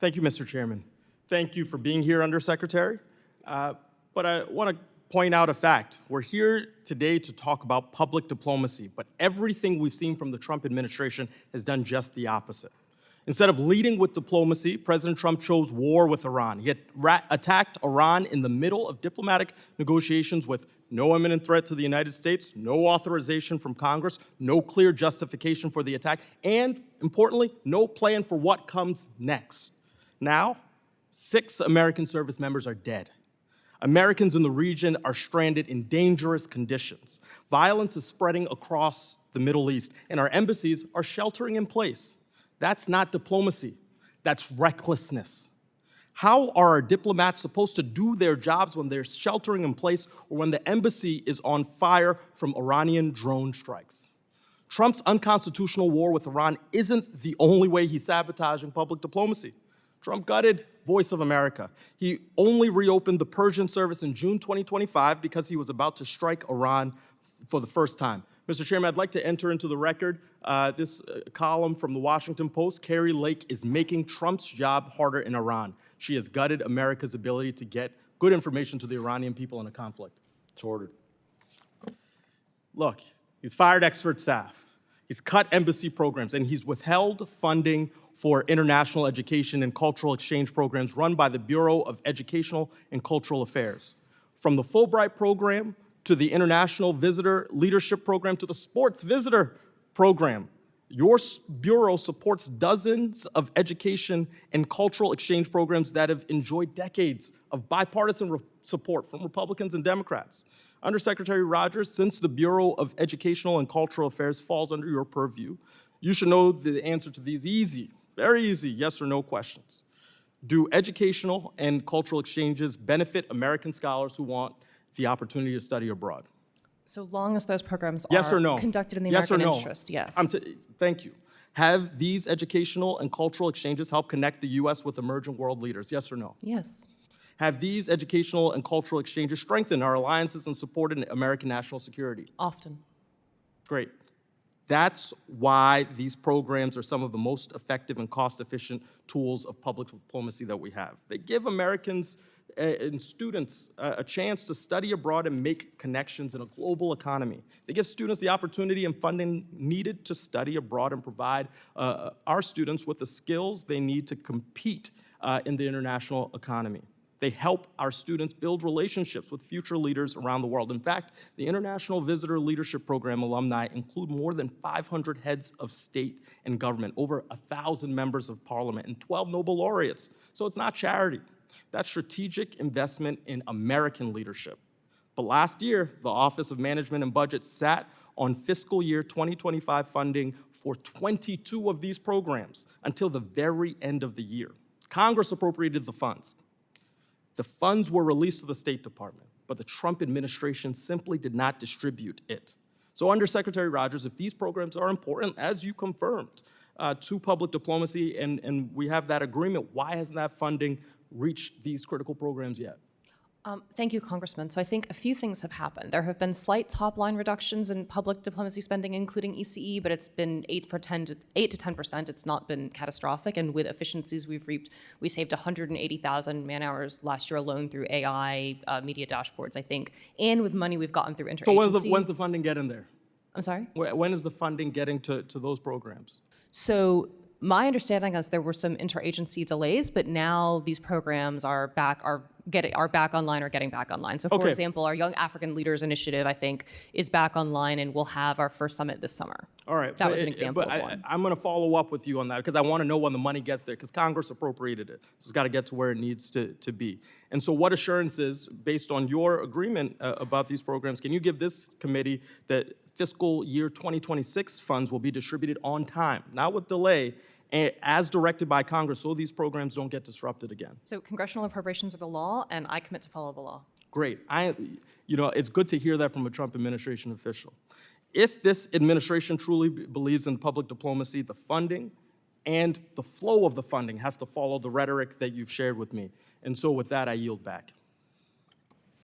Thank you, Mr. Chairman. Thank you for being here, Undersecretary. But I want to point out a fact. We're here today to talk about public diplomacy, but everything we've seen from the Trump administration has done just the opposite. Instead of leading with diplomacy, President Trump chose war with Iran. He attacked Iran in the middle of diplomatic negotiations with no imminent threat to the United States, no authorization from Congress, no clear justification for the attack, and, importantly, no plan for what comes next. Now, 6 American service members are dead. Americans in the region are stranded in dangerous conditions. Violence is spreading across the Middle East, and our embassies are sheltering in place. That's not diplomacy. That's recklessness. How are our diplomats supposed to do their jobs when they're sheltering in place or when the embassy is on fire from Iranian drone strikes? Trump's unconstitutional war with Iran isn't the only way he's sabotaging public diplomacy. Trump gutted Voice of America. He only reopened the Persian service in June 2025 because he was about to strike Iran for the first time. Mr. Chairman, I'd like to enter into the record this column from the Washington Post. Carrie Lake is making Trump's job harder in Iran. She has gutted America's ability to get good information to the Iranian people in a conflict. It's ordered. Look, he's fired expert staff. He's cut embassy programs, and he's withheld funding for international education and cultural exchange programs run by the Bureau of Educational and Cultural Affairs. From the Fulbright program to the International Visitor Leadership Program, to the Sports Visitor Program. Your bureau supports dozens of education and cultural exchange programs that have enjoyed decades of bipartisan support from Republicans and Democrats. Undersecretary Rogers, since the Bureau of Educational and Cultural Affairs falls under your purview, you should know the answer to these easy, very easy yes or no questions. Do educational and cultural exchanges benefit American scholars who want the opportunity to study abroad? So long as those programs yes are or no? conducted in the yes American or no? interest, yes. Thank you. Have these educational and cultural exchanges helped connect the U.S. with emerging world leaders? Yes or no? Yes. Have these educational and cultural exchanges strengthened our alliances and supported American national security? Often. Great. That's why these programs are some of the most effective and cost-efficient tools of public diplomacy that we have. They give Americans and students a chance to study abroad and make connections in a global economy. They give students the opportunity and funding needed to study abroad and provide our students with the skills they need to compete in the international economy. They help our students build relationships with future leaders around the world. In fact, the International Visitor Leadership Program alumni include more than 500 heads of state and government, over 1,000 members of parliament, and 12 Nobel laureates. So it's not charity. That's strategic investment in American leadership. But last year, the Office of Management and Budget sat on fiscal year 2025 funding for 22 of these programs until the very end of the year. Congress appropriated the funds. The funds were released to the State Department, but the Trump administration simply did not distribute it. So Undersecretary Rogers, if these programs are important, as you confirmed, to public diplomacy, and we have that agreement, why hasn't that funding reached these critical programs yet? Thank you, Congressman. So I think a few things have happened. There have been slight top-line reductions in public diplomacy spending, including ECE, but it's been 8 to 10%. It's not been catastrophic, and with efficiencies we've reaped, we saved 180,000 man-hours last year alone through AI, media dashboards, I think, and with money we've gotten through interagency. So when's the funding getting there? I'm sorry? When is the funding getting to those programs? So my understanding is there were some interagency delays, but now these programs are back online or getting back online. So for example, our Young African Leaders Initiative, I think, is back online, and we'll have our first summit this summer. All right. That was an example but of one. I'm going to follow up with you on that because I want to know when the money gets there because Congress appropriated it. So it's got to get to where it needs to be. And so what assurances, based on your agreement about these programs, can you give this committee that fiscal year 2026 funds will be distributed on time, not with delay, as directed by Congress, so these programs don't get disrupted again? So congressional appropriations are the law, and I commit to follow the law. Great. It's good to hear that from a Trump administration official. If this administration truly believes in public diplomacy, the funding and the flow of the funding has to follow the rhetoric that you've shared with me. And so with that, I yield back.